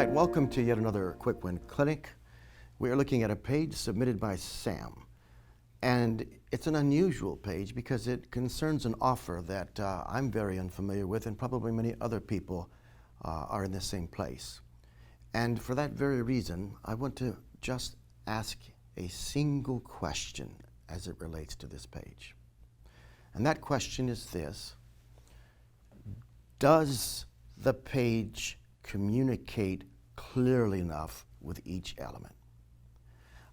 right, welcome to yet another Quick Win Clinic. We are looking at a page submitted by Sam. And it's an unusual page because it concerns an offer that I'm very unfamiliar with, and probably many other people are in the same place. And for that very reason, I want to just ask a single question as it relates to this page. And that question is this: does the page communicate clearly enough with each element?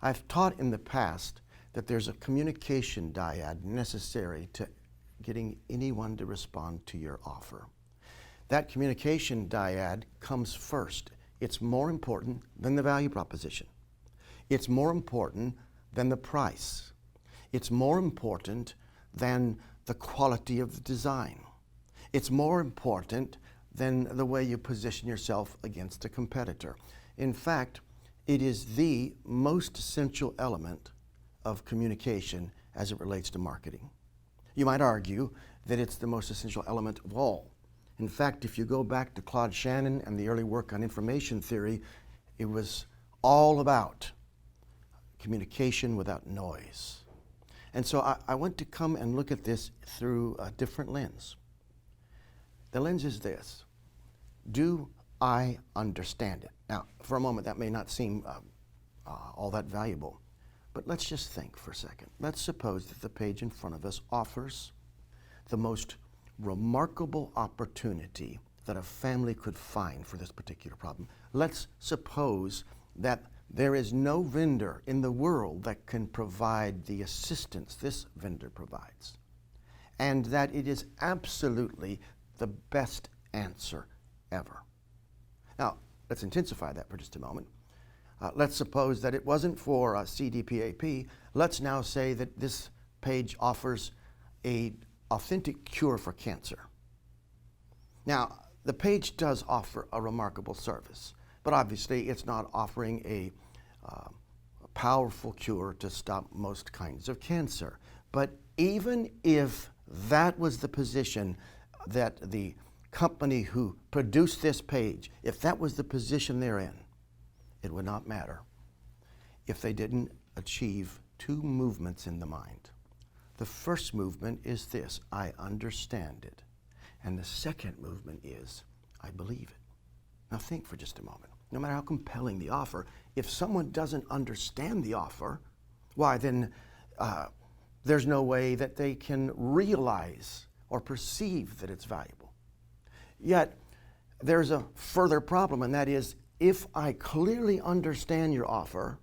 I've taught in the past that there's a communication dyad necessary to getting anyone to respond to your offer. That communication dyad comes first. It's more important than the value proposition. It's more important than the price. It's more important than the quality of the design. It's more important than the way you position yourself against a competitor. In fact, it is the most essential element of communication as it relates to marketing. You might argue that it's the most essential element of all. In fact, if you go back to Claude Shannon and the early work on information theory, it was all about communication without noise. And so I want to come and look at this through a different lens. The lens is this: do I understand it? Now, for a moment, that may not seem all that valuable, but let's just think for a second. Let's suppose that the page in front of us offers the most remarkable opportunity that a family could find for this particular problem. Let's suppose that there is no vendor in the world that can provide the assistance this vendor provides, and that it is absolutely the best answer ever. Now, let's intensify that for just a moment. Let's suppose that it wasn't for CDPAP. Let's now say that this page offers an authentic cure for cancer. Now, the page does offer a remarkable service, but obviously it's not offering a powerful cure to stop most kinds of cancer. But even if that was the position that the company who produced this page, if that was the position they're in, it would not matter if they didn't achieve two movements in the mind. The first movement is this: I understand it. And the second movement is, I believe it. Now think for just a moment. No matter how compelling the offer, if someone doesn't understand the offer, why then there's no way that they can realize or perceive that it's valuable. Yet, there's a further problem, and that is, if I clearly understand your offer,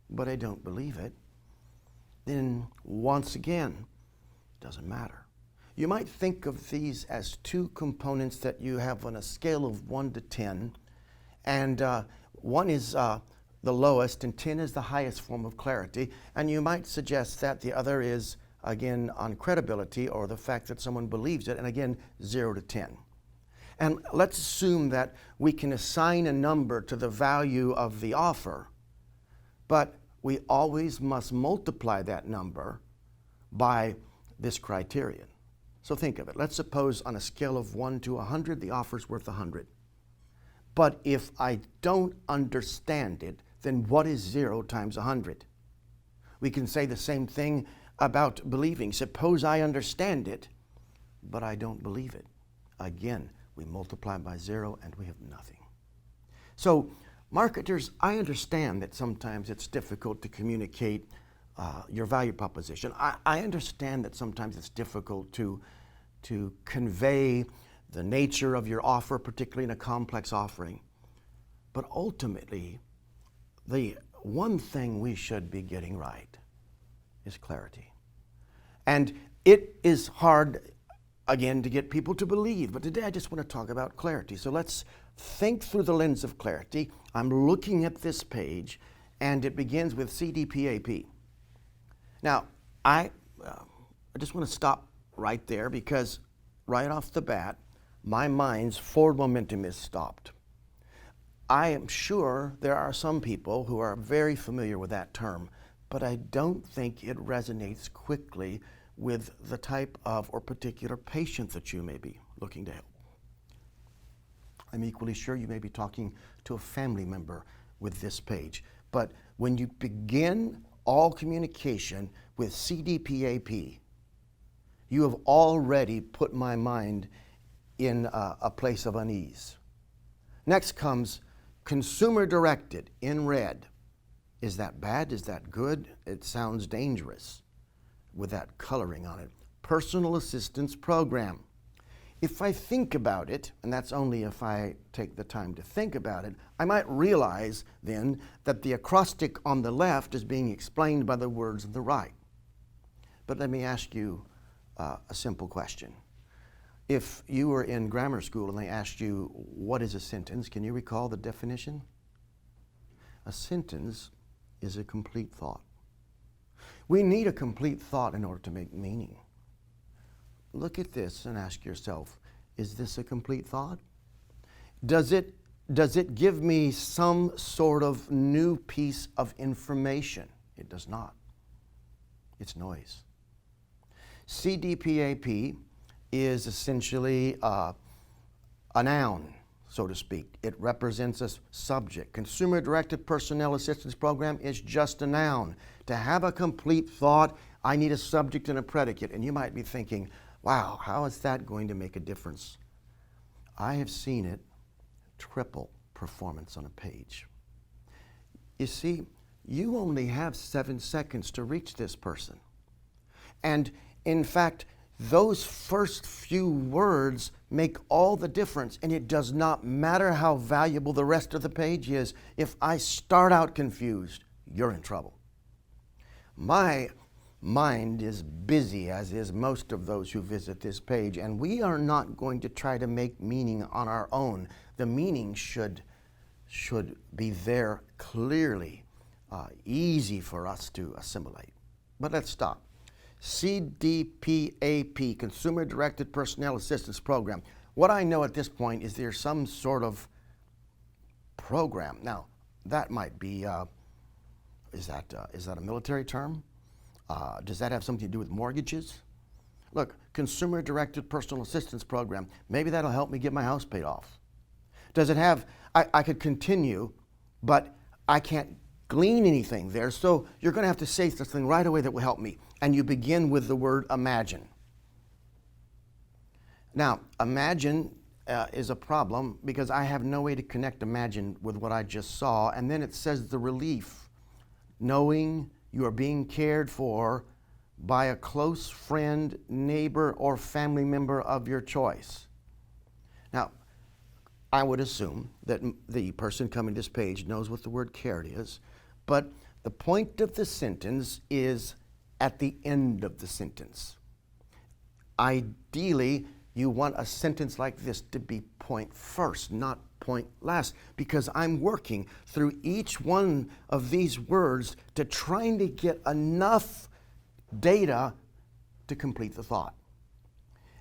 but I don't believe it, then once again, it doesn't matter. You might think of these as two components that you have on a scale of 1 to 10, and 1 is the lowest and 10 is the highest form of clarity, and you might suggest that the other is, again, on credibility or the fact that someone believes it, and again, 0 to 10. And let's assume that we can assign a number to the value of the offer, but we always must multiply that number by this criterion. So think of it. Let's suppose on a scale of 1 to 100, the offer's worth 100. But if I don't understand it, then what is 0 times 100? We can say the same thing about believing. Suppose I understand it, but I don't believe it. Again, we multiply by 0 and we have nothing. So, marketers, I understand that sometimes it's difficult to communicate your value proposition. I understand that sometimes it's difficult to convey the nature of your offer, particularly in a complex offering. But ultimately, the one thing we should be getting right is clarity. And it is hard, again, to get people to believe. But today I just want to talk about clarity. So let's think through the lens of clarity. I'm looking at this page, and it begins with CDPAP. Now, I just want to stop right there because right off the bat, my mind's forward momentum is stopped. I am sure there are some people who are very familiar with that term, but I don't think it resonates quickly with the type of or particular patient that you may be looking to help. I'm equally sure you may be talking to a family member with this page. But when you begin all communication with CDPAP, you have already put my mind in a place of unease. Next comes consumer-directed in red. Is that bad? Is that good? It sounds dangerous with that coloring on it. Personal assistance program. If I think about it, and that's only if I take the time to think about it, I might realize then that the acrostic on the left is being explained by the words on the right. But let me ask you a simple question. If you were in grammar school and they asked you, what is a sentence? Can you recall the definition? A sentence is a complete thought. We need a complete thought in order to make meaning. Look at this and ask yourself, is this a complete thought? Does it give me some sort of new piece of information? It does not. It's noise. CDPAP is essentially a noun, so to speak. It represents a subject. Consumer-directed personnel assistance program is just a noun. To have a complete thought, I need a subject and a predicate. And you might be thinking, wow, how is that going to make a difference? I have seen it triple performance on a page. You see, you only have 7 seconds to reach this person. And in fact, those first few words make all the difference, and it does not matter how valuable the rest of the page is. If I start out confused, you're in trouble. My mind is busy, as is most of those who visit this page, and we are not going to try to make meaning on our own. The meaning should be there clearly, easy for us to assimilate. But let's stop. CDPAP, Consumer Directed Personnel Assistance Program. What I know at this point is there's some sort of program. Now, that might be, is that a military term? Does that have something to do with mortgages? Look, Consumer Directed Personal Assistance Program, maybe that'll help me get my house paid off. Does it have, I could continue, but I can't glean anything there, so you're going to have to say something right away that will help me. And you begin with the word imagine. Now, imagine is a problem because I have no way to connect imagine with what I just saw. And then it says the relief, knowing you are being cared for by a close friend, neighbor, or family member of your choice. Now, I would assume that the person coming to this page knows what the word cared is, but the point of the sentence is at the end of the sentence. Ideally, you want a sentence like this to be point first, not point last, because I'm working through each one of these words to trying to get enough data to complete the thought.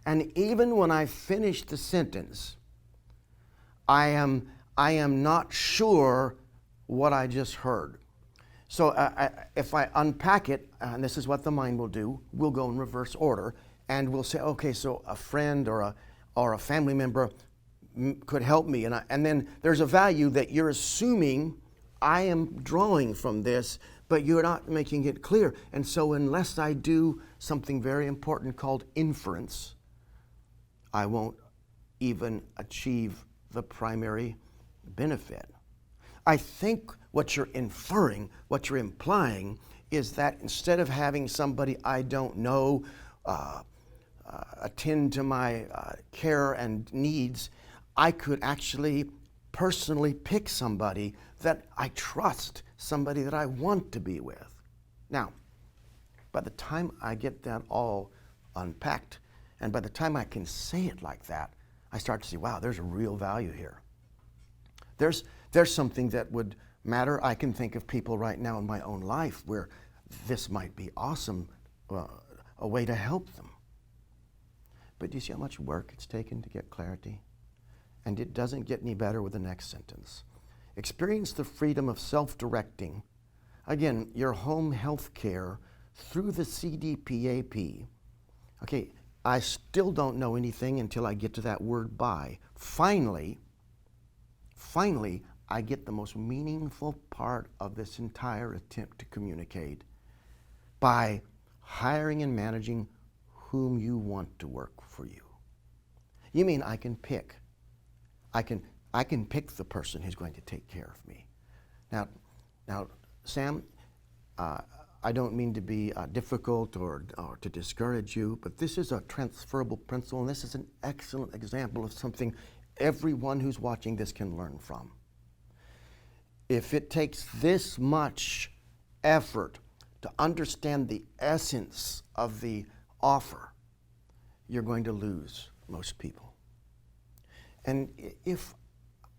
And even when I finish the sentence, I am not sure what I just heard. So if I unpack it, and this is what the mind will do, we'll go in reverse order, and we'll say, okay, so a friend or a family member could help me, and then there's a value that you're assuming I am drawing from this, but you're not making it clear. And so unless I do something very important called inference, I won't even achieve the primary benefit. I think what you're inferring, what you're implying, is that instead of having somebody I don't know attend to my care and needs, I could actually personally pick somebody that I trust, somebody that I want to be with. Now, by the time I get that all unpacked, and by the time I can say it like that, I start to see, wow, there's a real value here. There's something that would matter. I can think of people right now in my own life where this might be awesome, a way to help them. But do you see how much work it's taken to get clarity? And it doesn't get any better with the next sentence. Experience the freedom of self-directing. Again, your home health care through the CDPAP. Okay, I still don't know anything until I get to that word by. Finally, finally, I get the most meaningful part of this entire attempt to communicate by hiring and managing whom you want to work for you. You mean I can pick? I can pick the person who's going to take care of me. Now, Sam, I don't mean to be difficult or to discourage you, but this is a transferable principle, and this is an excellent example of something everyone who's watching this can learn from. If it takes this much effort to understand the essence of the offer, you're going to lose most people. And if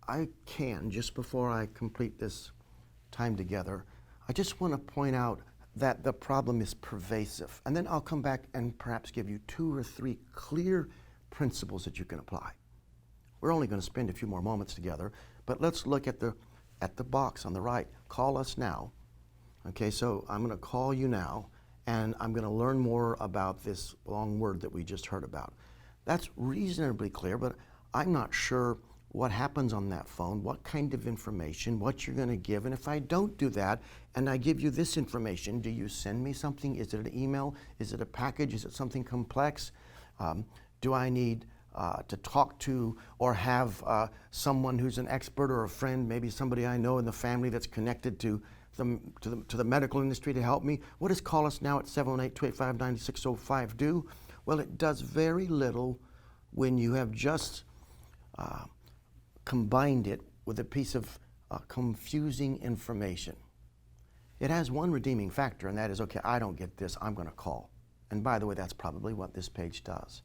I can, just before I complete this time together, I just want to point out that the problem is pervasive. And then I'll come back and perhaps give you 2 or 3 clear principles that you can apply. We're only going to spend a few more moments together, but let's look at the box on the right. Call us now. Okay, so I'm going to call you now, and I'm going to learn more about this long word that we just heard about. That's reasonably clear, but I'm not sure what happens on that phone, what kind of information, what you're going to give. And if I don't do that and I give you this information, do you send me something? Is it an email? Is it a package? Is it something complex? Do I need to talk to or have someone who's an expert or a friend, maybe somebody I know in the family that's connected to the medical industry to help me? What does call us now at 718-285-9605 do? Well, it does very little when you have just combined it with a piece of confusing information. It has one redeeming factor, and that is, okay, I don't get this, I'm going to call. And by the way, that's probably what this page does.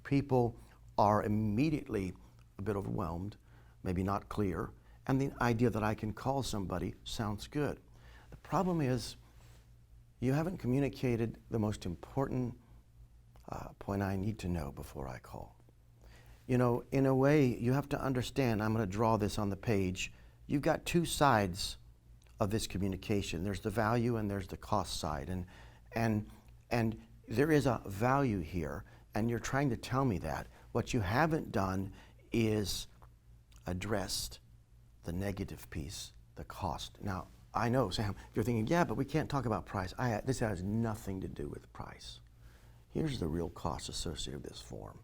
People are immediately a bit overwhelmed, maybe not clear, and the idea that I can call somebody sounds good. The problem is you haven't communicated the most important point I need to know before I call. You know, in a way, you have to understand, I'm going to draw this on the page, you've got 2 sides of this communication. There's the value and there's the cost side. And there is a value here, and you're trying to tell me that. What you haven't done is addressed the negative piece, the cost. Now, I know, Sam, you're thinking, yeah, but we can't talk about price. This has nothing to do with price. Here's the real cost associated with this form.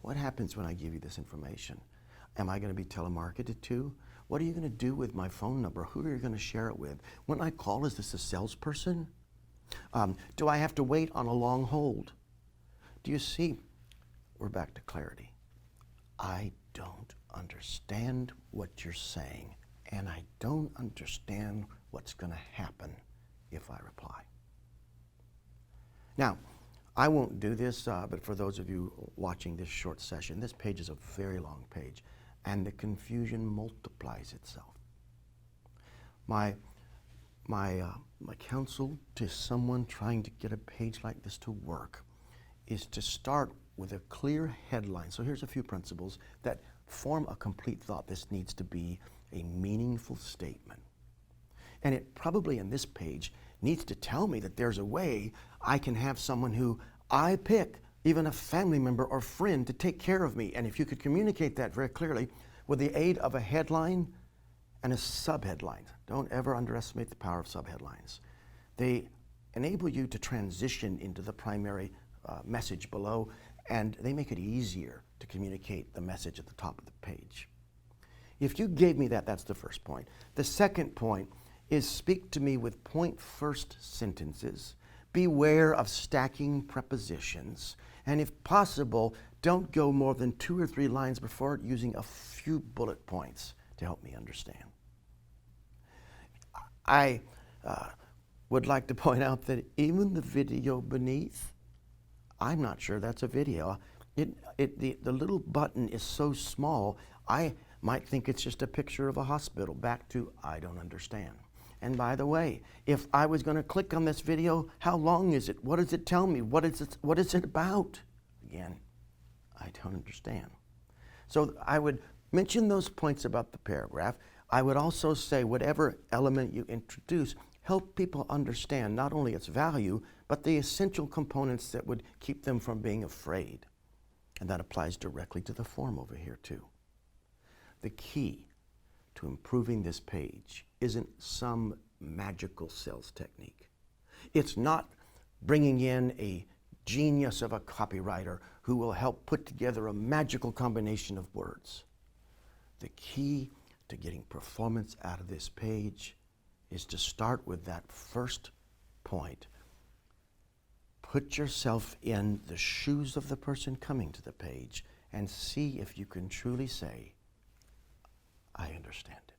What happens when I give you this information? Am I going to be telemarketed to? What are you going to do with my phone number? Who are you going to share it with? When I call, is this a salesperson? Do I have to wait on a long hold? Do you see? We're back to clarity. I don't understand what you're saying, and I don't understand what's going to happen if I reply. Now, I won't do this, but for those of you watching this short session, this page is a very long page, and the confusion multiplies itself. My counsel to someone trying to get a page like this to work is to start with a clear headline. So here's a few principles that form a complete thought. This needs to be a meaningful statement. And it probably in this page needs to tell me that there's a way I can have someone who I pick, even a family member or friend, to take care of me. And if you could communicate that very clearly with the aid of a headline and a subheadline. Don't ever underestimate the power of subheadlines. They enable you to transition into the primary message below, and they make it easier to communicate the message at the top of the page. If you gave me that, that's the first point. The second point is speak to me with point-first sentences. Beware of stacking prepositions. And if possible, don't go more than 2 or 3 lines before using a few bullet points to help me understand. I would like to point out that even the video beneath, I'm not sure that's a video. The little button is so small, I might think it's just a picture of a hospital. Back to, I don't understand. And by the way, if I was going to click on this video, how long is it? What does it tell me? What is it about? Again, I don't understand. So I would mention those points about the paragraph. I would also say whatever element you introduce, help people understand not only its value, but the essential components that would keep them from being afraid. And that applies directly to the form over here too. The key to improving this page isn't some magical sales technique. It's not bringing in a genius of a copywriter who will help put together a magical combination of words. The key to getting performance out of this page is to start with that first point. Put yourself in the shoes of the person coming to the page and see if you can truly say, I understand it.